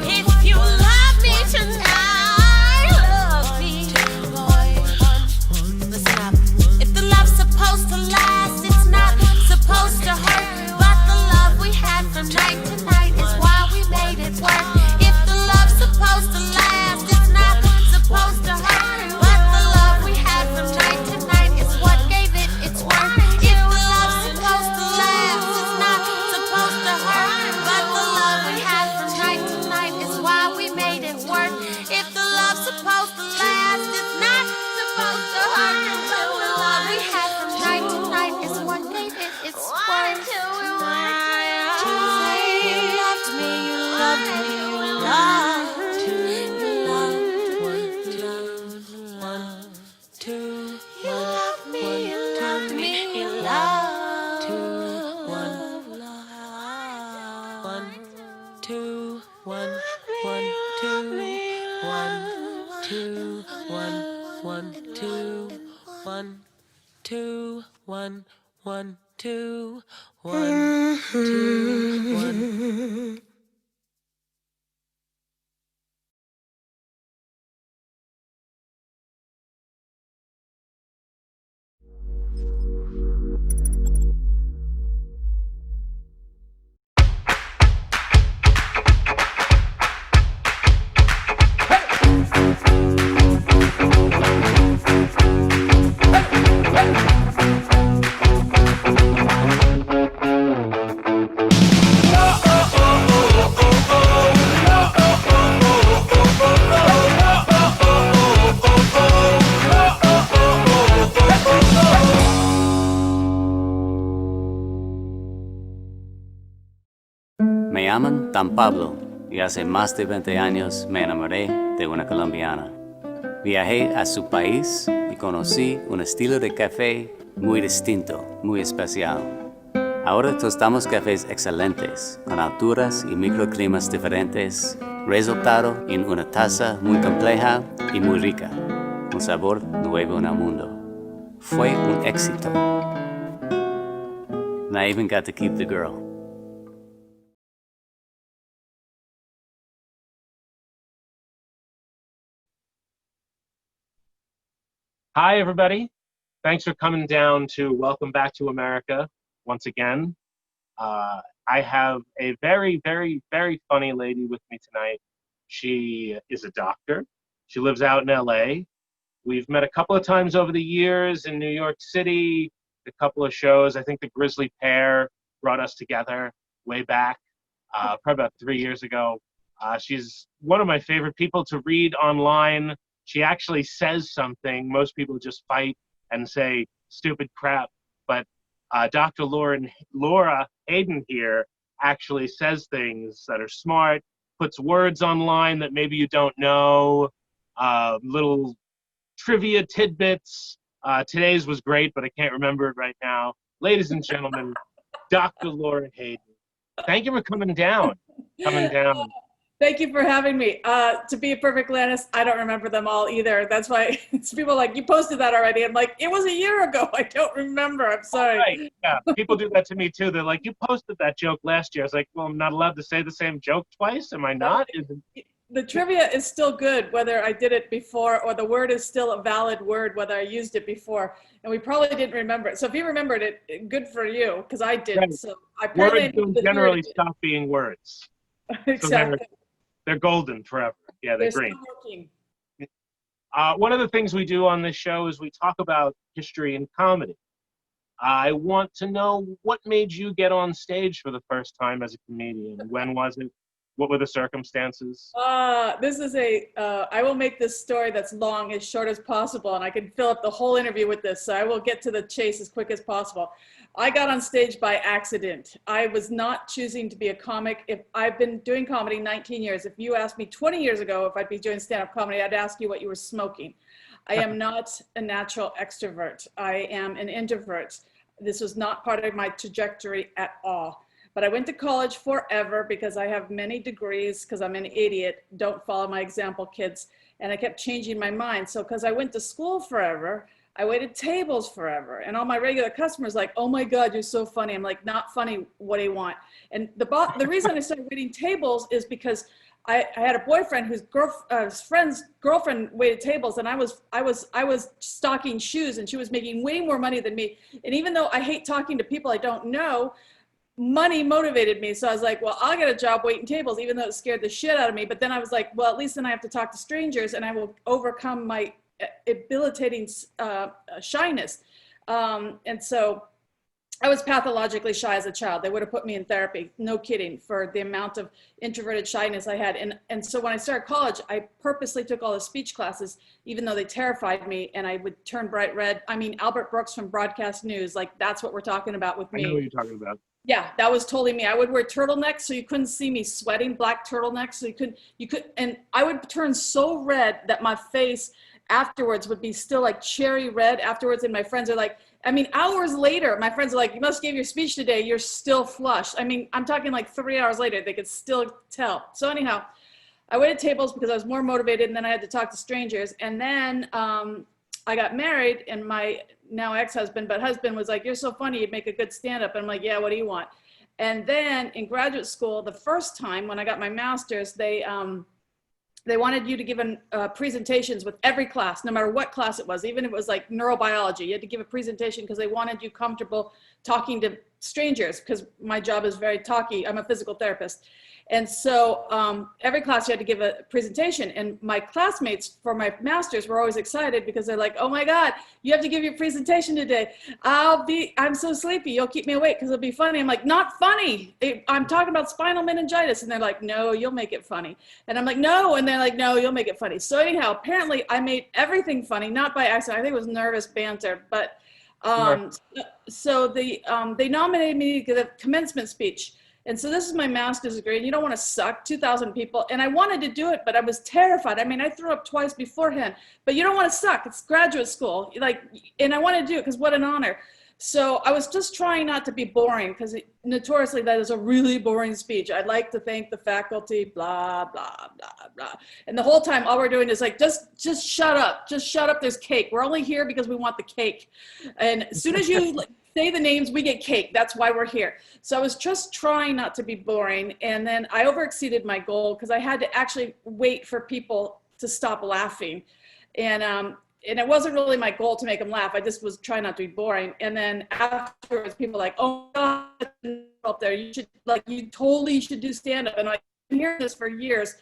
If you love me tonight, love me, boy. Listen up. If the love's supposed to last, it's not supposed to hurt. But the love we had from night to night is why we made it work. If the love's supposed to last, it's not supposed to hurt. But the love we had from night to night is what gave it its worth. If the love's supposed to last, it's not two, one, one, two, one, two, one. Me llaman Dan Pablo y hace más de 20 años me enamoré de una colombiana. Viajé a su país y conocí un estilo de café muy distinto, muy especial. Ahora tostamos cafés excelentes, con alturas y microclimas diferentes, resultado en una taza muy compleja y muy rica, un sabor nuevo en el mundo. Fue un éxito. And I even got to keep the girl. Hi, everybody. Thanks for coming down to Welcome Back to America once again. I have a very, very, very funny lady with me tonight. She is a doctor. She lives out in LA. We've met a couple of times over the years in New York City, a couple of shows. I think the Grizzly Pear brought us together way back, probably about 3 years ago. She's one of my favorite people to read online. She actually says something. Most people just fight and say stupid crap. But Dr. Laura Hayden here actually says things that are smart, puts words online that maybe you don't know, little trivia tidbits. Today's was great, but I can't remember it right now. Ladies and gentlemen, Dr. Laura Hayden, thank you for coming down. Thank you for having me. To be perfectly honest, I don't remember them all either. That's why it's people like, you posted that already. I'm like, it was a year ago. I don't remember. I'm sorry. Right. Yeah, people do that to me too. They're like, you posted that joke last year. I was like, well, I'm not allowed to say the same joke twice. Am I not? The trivia is still good, whether I did it before or the word is still a valid word, whether I used it before. And we probably didn't remember it. So if you remembered it, good for you, because I didn't. Right. So I probably words don't generally stop being words. Exactly. So they're golden forever. Yeah, they're green. Still working. One of the things we do on this show is we talk about history and comedy. I want to know what made you get on stage for the first time as a comedian. When was it? What were the circumstances? This is I will make this story that's long as short as possible, and I can fill up the whole interview with this, so I will get to the chase as quick as possible. I got on stage by accident. I was not choosing to be a comic. If I've been doing comedy 19 years, if you asked me 20 years ago if I'd be doing stand-up comedy, I'd ask you what you were smoking. I am not a natural extrovert. I am an introvert. This was not part of my trajectory at all. But I went to college forever because I have many degrees, because I'm an idiot. Don't follow my example, kids. And I kept changing my mind. So because I went to school forever, I waited tables forever. And all my regular customers like, oh my God, you're so funny. I'm like, not funny, what do you want? And the reason I started waiting tables is because I had a boyfriend whose friend's girlfriend waited tables, and I was stocking shoes, and she was making way more money than me. And even though I hate talking to people I don't know, money motivated me. So I was like, well, I'll get a job waiting tables, even though it scared the shit out of me. But then I was like, well, at least then I have to talk to strangers and I will overcome my debilitating shyness. And so I was pathologically shy as a child. They would have put me in therapy, no kidding, for the amount of introverted shyness I had. And so when I started college, I purposely took all the speech classes, even though they terrified me, and I would turn bright red. I mean, Albert Brooks from Broadcast News, like that's what we're talking about with me. I know what you're talking about. Yeah, that was totally me. I would wear turtlenecks so you couldn't see me sweating, black turtlenecks so you could, and I would turn so red that my face afterwards would be still like cherry red afterwards. And my friends are like, I mean, hours later, my friends are like, you must give your speech today. You're still flushed. I mean, I'm talking like 3 hours later, they could still tell. So anyhow, I waited tables because I was more motivated, and then I had to talk to strangers. And then I got married, and my now ex-husband, but husband was like, "You're so funny, you'd make a good stand-up." And I'm like, "Yeah, what do you want?" And then in graduate school, the first time when I got my master's, they wanted you to give presentations with every class, no matter what class it was, even if it was like neurobiology. You had to give a presentation because they wanted you comfortable talking to strangers, because my job is very talky. I'm a physical therapist. And so every class you had to give a presentation, and my classmates for my master's were always excited because they're like, "Oh my God, you have to give your presentation today. I'm so sleepy. You'll keep me awake because it'll be funny." I'm like, "Not funny. I'm talking about spinal meningitis." And they're like, "No, you'll make it funny." And I'm like, "No." And they're like, "No, you'll make it funny." So anyhow, apparently I made everything funny, not by accident. I think it was nervous banter, but so they nominated me to give a commencement speech. And so this is my master's degree, and you don't want to suck 2,000 people. And I wanted to do it, but I was terrified. I mean, I threw up twice beforehand, but you don't want to suck. It's graduate school. And I wanted to do it because what an honor. So I was just trying not to be boring, because notoriously that is a really boring speech. I'd like to thank the faculty, blah, blah, blah, blah. And the whole time, all we're doing is like, just shut up. Just shut up. There's cake. We're only here because we want the cake. And as soon as you say the names, we get cake. That's why we're here. So I was just trying not to be boring. And then I overexceeded my goal because I had to actually wait for people to stop laughing. And it wasn't really my goal to make them laugh. I just was trying not to be boring. And then afterwards, people were like, "Oh God, up there, you totally should do stand-up." And I've been hearing this for years.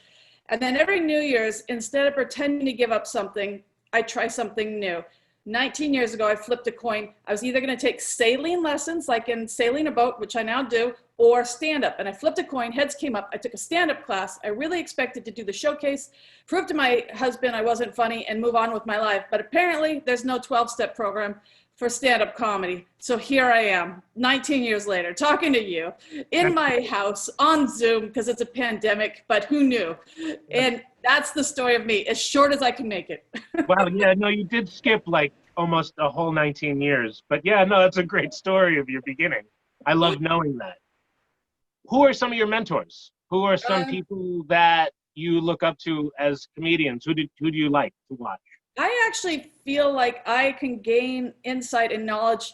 And then every New Year's, instead of pretending to give up something, I try something new. 19 years ago, I flipped a coin. I was either going to take sailing lessons, like in sailing a boat, which I now do, or stand-up. And I flipped a coin, heads came up. I took a stand-up class. I really expected to do the showcase, prove to my husband I wasn't funny, and move on with my life. But apparently, there's no 12-step program for stand-up comedy. So here I am, 19 years later, talking to you in my house on Zoom, because it's a pandemic, but who knew? And that's the story of me, as short as I can make it. Wow, yeah, no, you did skip like almost a whole 19 years. But yeah, no, that's a great story of your beginning. I love knowing that. Who are some of your mentors? Who are some people that you look up to as comedians? Who do you like to watch? I actually feel like I can gain insight and knowledge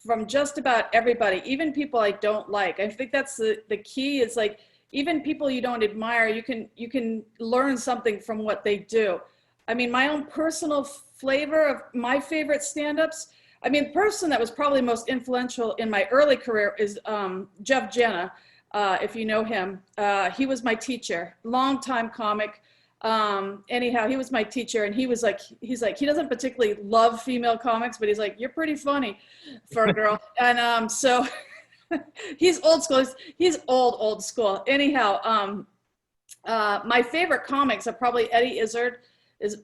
from just about everybody, even people I don't like. I think that's the key. Is like, even people you don't admire, you can learn something from what they do. I mean, my own personal flavor of my favorite stand-ups, I mean, the person that was probably most influential in my early career is Jeff Jenna, if you know him. He was my teacher, longtime comic. Anyhow, he was my teacher, and he's like, he doesn't particularly love female comics, but he's like, "You're pretty funny for a girl." And so he's old school. He's old school. Anyhow, my favorite comics are probably Eddie Izzard.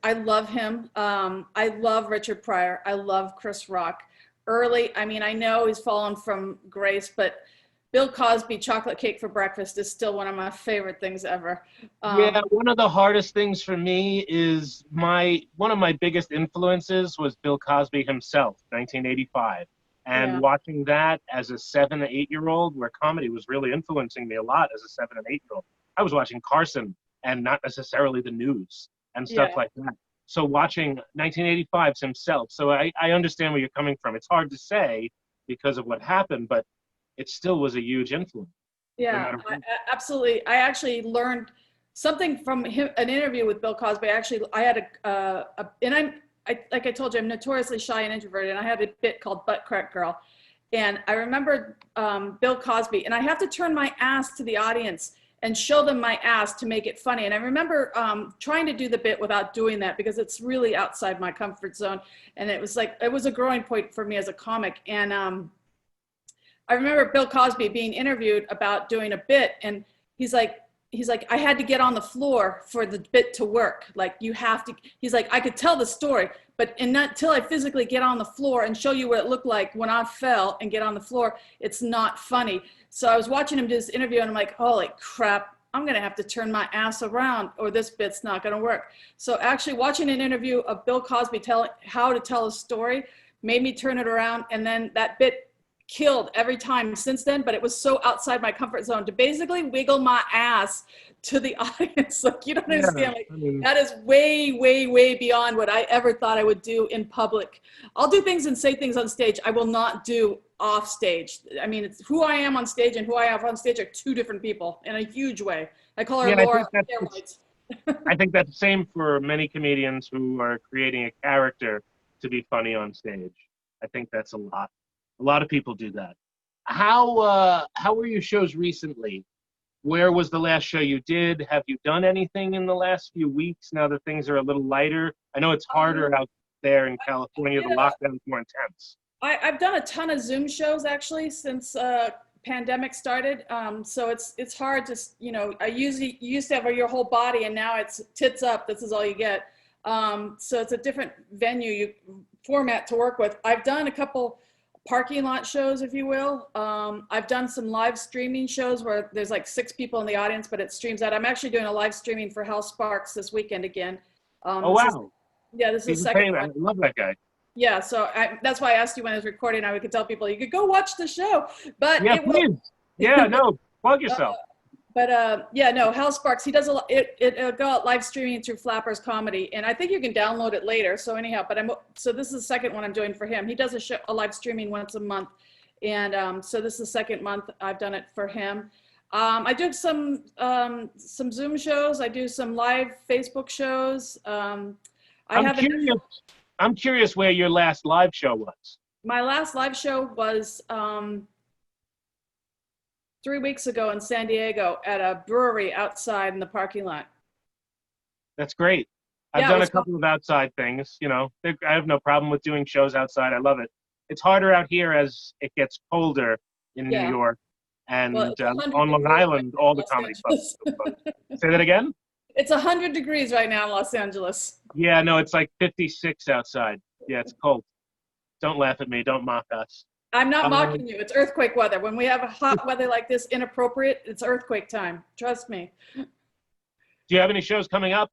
I love him. I love Richard Pryor. I love Chris Rock. Early, I mean, I know he's fallen from grace, but Bill Cosby, Chocolate Cake for Breakfast, is still one of my favorite things ever. Yeah, one of the hardest things for me is one of my biggest influences was Bill Cosby himself, 1985. And watching that as a 7 or 8-year-old, where comedy was really influencing me a lot as a 7 and 8-year-old. I was watching Carson and not necessarily the news and stuff like that. So watching 1985's himself. So I understand where you're coming from. It's hard to say because of what happened, but it still was a huge influence. Yeah, absolutely. I actually learned something from him, an interview with Bill Cosby. I had like I told you, I'm notoriously shy and introverted, and I had a bit called Butt Crack Girl. And I remember Bill Cosby, and I have to turn my ass to the audience and show them my ass to make it funny. And I remember trying to do the bit without doing that because it's really outside my comfort zone. And it was a growing point for me as a comic. And I remember Bill Cosby being interviewed about doing a bit, and he's like, I had to get on the floor for the bit to work. Like, you have to, he's like, I could tell the story, but until I physically get on the floor and show you what it looked like when I fell and get on the floor, it's not funny. So I was watching him do this interview, and I'm like, holy crap, I'm gonna have to turn my ass around or this bit's not gonna work. So actually watching an interview of Bill Cosby telling how to tell a story made me turn it around, and then that bit killed every time since then, but it was so outside my comfort zone to basically wiggle my ass to the audience. Like, you don't understand. Like, that is way, way, way beyond what I ever thought I would do in public. I'll do things and say things on stage I will not do off stage. I mean, it's who I am on stage and who I am on stage are two different people in a huge way. I call her Laura. I think that's the same for many comedians who are creating a character to be funny on stage. I think that's a lot. A lot of people do that. How were your shows recently? Where was the last show you did? Have you done anything in the last few weeks now that things are a little lighter? I know it's harder out there in California. The lockdown's more intense. I've done a ton of Zoom shows actually since pandemic started. So it's hard to, you know, you used to have your whole body and now it's tits up. This is all you get. So it's a different venue format to work with. I've done a couple parking lot shows, if you will. I've done some live streaming shows where there's like 6 people in the audience, but it streams out. I'm actually doing a live streaming for Hal Sparks this weekend again. Oh, wow. This is the second one. I love that guy. Yeah, so that's why I asked you when I was recording. I could tell people you could go watch the show, but yeah, please. Yeah, no, plug yourself. Yeah, no, Hal Sparks, he does it'll go out live streaming through Flappers Comedy, and I think you can download it later. So anyhow, so this is the second one I'm doing for him. He does a live streaming once a month, and so this is the second month I've done it for him. I do some Zoom shows. I do some live Facebook shows. I'm curious where your last live show was. My last live show was 3 weeks ago in San Diego at a brewery outside in the parking lot. That's great. I've done a couple of outside things, you know. I have no problem with doing shows outside. I love it. It's harder out here as it gets colder in New York. And on Long Island, all the comedy clubs. Say that again? It's 100 degrees right now in Los Angeles. Yeah, no, it's like 56 outside. Yeah, it's cold. Don't laugh at me. Don't mock us. I'm not mocking you. It's earthquake weather. When we have a hot weather like this, inappropriate, it's earthquake time. Trust me. Do you have any shows coming up?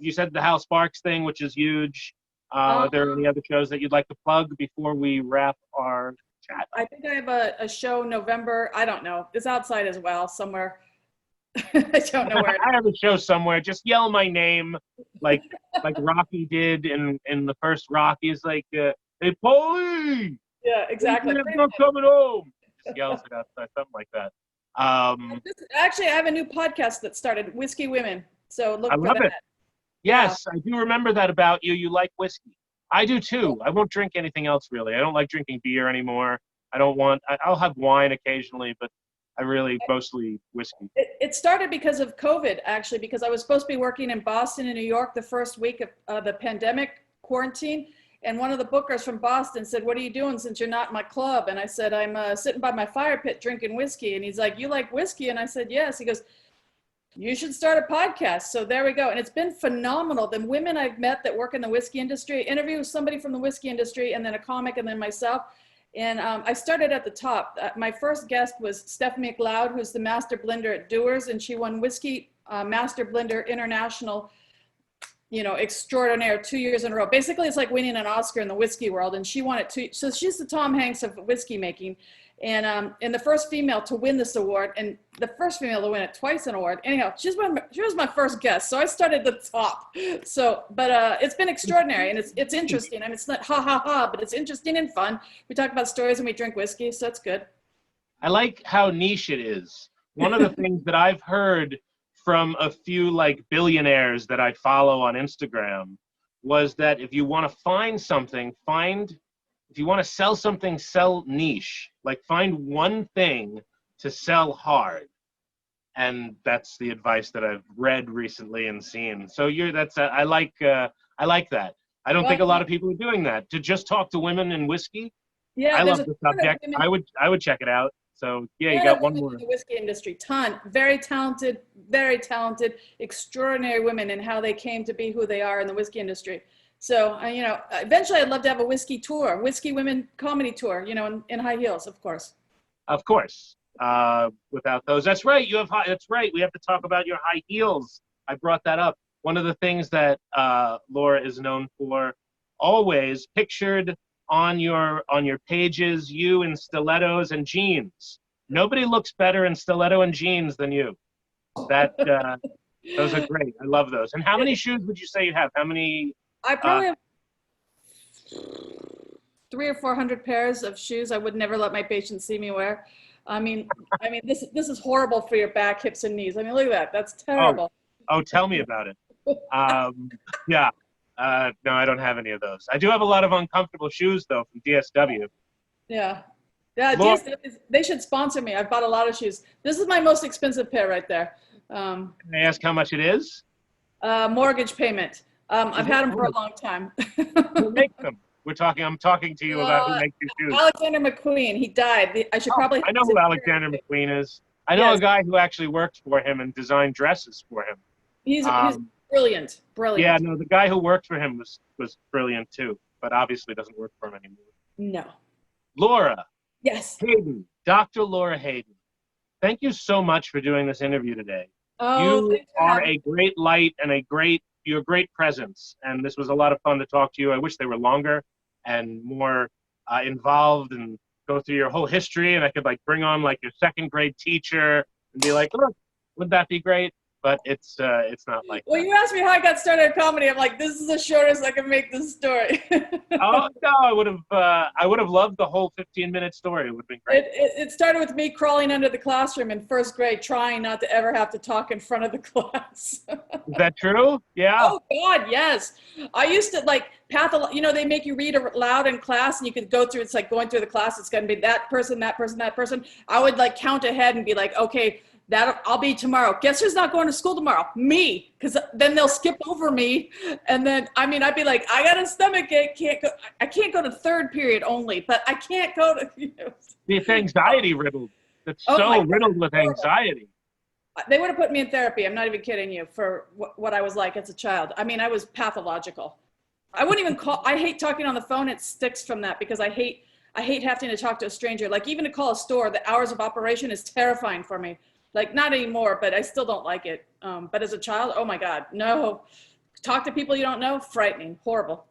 You said the Hal Sparks thing, which is huge. Are there any other shows that you'd like to plug before we wrap our chat? I think I have a show November. I don't know. It's outside as well, somewhere. I don't know where. I have a show somewhere. Just yell my name, like Rocky did in the first Rocky. It's like, hey, Paulie! Yeah, exactly. I'm not coming home. Just yells it outside, something like that. Actually, I have a new podcast that started, Whiskey Women. So look for that. I love it. Yes, I do remember that about you. You like whiskey. I do too. I won't drink anything else really. I don't like drinking beer anymore. I'll have wine occasionally, but I really mostly whiskey. It started because of COVID, actually, because I was supposed to be working in Boston and New York the first week of the pandemic quarantine. And one of the bookers from Boston said, "What are you doing since you're not in my club?" And I said, "I'm sitting by my fire pit drinking whiskey." And he's like, "You like whiskey?" And I said, "Yes." He goes, "You should start a podcast." So there we go. And it's been phenomenal. The women I've met that work in the whiskey industry, interview somebody from the whiskey industry and then a comic and then myself. And I started at the top. My first guest was Stephanie McLeod, who's the master blender at Dewar's, and she won Whiskey Master Blender International, extraordinaire 2 years in a row. Basically, it's like winning an Oscar in the whiskey world, and she won it too. So she's the Tom Hanks of whiskey making. And the first female to win this award, and the first female to win it twice an award. Anyhow, she was my first guest, so I started at the top. So, but it's been extraordinary, and it's interesting. I mean, it's not ha ha ha, but it's interesting and fun. We talk about stories and we drink whiskey, so that's good. I like how niche it is. One of the things that I've heard from a few billionaires that I follow on Instagram was that if you want to find something, if you want to sell something, sell niche. Find one thing to sell hard. And that's the advice that I've read recently and seen. So I like that. I don't think a lot of people are doing that. To just talk to women in whiskey. Yeah, I love the subject. I would check it out. So yeah, you got one more. In the whiskey industry, very talented, extraordinary women in how they came to be who they are in the whiskey industry. So, eventually I'd love to have a whiskey tour, whiskey women comedy tour, in high heels, of course. Of course. Without those. That's right. That's right. We have to talk about your high heels. I brought that up. One of the things that Laura is known for, always pictured on your pages, you in stilettos and jeans. Nobody looks better in stiletto and jeans than you. That those are great. I love those. And how many shoes would you say you have? How many? I probably have 300 or 400 pairs of shoes I would never let my patients see me wear. I mean, this is horrible for your back, hips, and knees. I mean, look at that. That's terrible. Oh, tell me about it. Yeah. No, I don't have any of those. I do have a lot of uncomfortable shoes, though, from DSW. Yeah. Yeah, DSW, they should sponsor me. I've bought a lot of shoes. This is my most expensive pair right there. Can I ask how much it is? Mortgage payment. I've had them for a long time. Who makes them? I'm talking to you about who makes your shoes. Alexander McQueen. He died. I should probably. I know who Alexander McQueen is. I know a guy who actually worked for him and designed dresses for him. He's brilliant. Brilliant. Yeah, no, the guy who worked for him was brilliant too, but obviously doesn't work for him anymore. No. Laura. Yes. Hayden. Dr. Laura Hayden. Thank you so much for doing this interview today. Oh, you are a great light and you're a great presence, and this was a lot of fun to talk to you. I wish they were longer and more involved and go through your whole history, and I could like bring on like your second grade teacher and be like, look, wouldn't that be great? But it's not like well, that. You asked me how I got started in comedy. I'm like, this is the shortest I can make this story. Oh no, I would have loved the whole 15-minute story. It would have been great. It started with me crawling under the classroom in first grade, trying not to ever have to talk in front of the class. Is that true? Yeah. Oh God, yes. I used to like they make you read aloud in class, and you could go through. It's like going through the class. It's going to be that person, that person, that person. I would like count ahead and be like, okay. I'll be tomorrow. Guess who's not going to school tomorrow? Me, because then they'll skip over me, and then I'd be like, I got a stomachache, can't go. I can't go to third period only, but I can't go to. It's anxiety riddled. It's riddled with anxiety. They would have put me in therapy. I'm not even kidding you for what I was like as a child. I mean, I was pathological. I wouldn't even call. I hate talking on the phone. It sticks from that because I hate having to talk to a stranger. Like even to call a store, the hours of operation is terrifying for me. Like not anymore, but I still don't like it. But as a child, oh my God, no. Talk to people you don't know, frightening, horrible.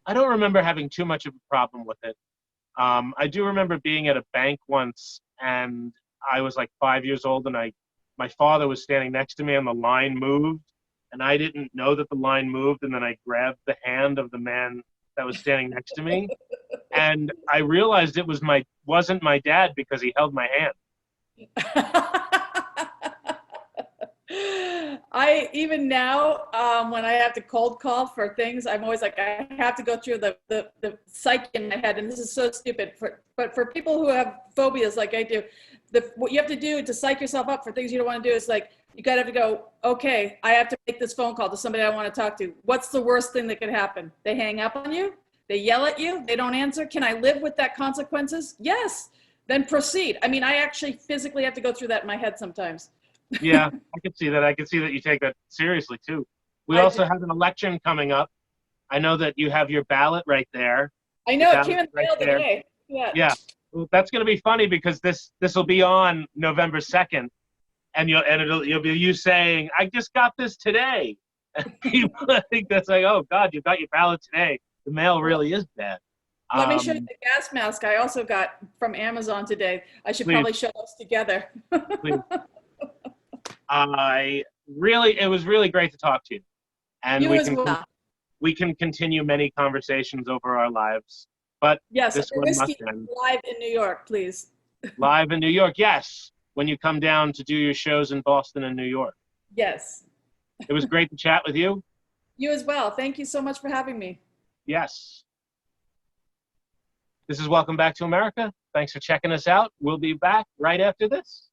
I don't remember having too much of a problem with it. I do remember being at a bank once, and I was like 5 years old, and my father was standing next to me, and the line moved, and I didn't know that the line moved, and then I grabbed the hand of the man that was standing next to me, and I realized it wasn't my dad because he held my hand. Even now, when I have to cold call for things, I'm always like, I have to go through the psyche in my head, and this is so stupid. But for people who have phobias like I do, what you have to do to psych yourself up for things you don't want to do is like, you gotta have to go, okay, I have to make this phone call to somebody I want to talk to. What's the worst thing that could happen? They hang up on you? They yell at you? They don't answer? Can I live with that consequences? Yes. Then proceed. I mean, I actually physically have to go through that in my head sometimes. Yeah, I can see that. I can see that you take that seriously too. We also have an election coming up. I know that you have your ballot right there. I know, it came in the mail today. Yeah. Well, that's going to be funny because this will be on November 2nd, and you'll be you saying, "I just got this today." People think that's like, "Oh God, you got your ballot today." The mail really is bad. Let me show you the gas mask I also got from Amazon today. I should probably show those together. Please. It was really great to talk to you, and we can continue many conversations over our lives. But yes, this one must end. Live in New York, please. Live in New York, yes. When you come down to do your shows in Boston and New York. Yes. It was great to chat with you. You as well. Thank you so much for having me. Yes. This is Welcome Back to America. Thanks for checking us out. We'll be back right after this.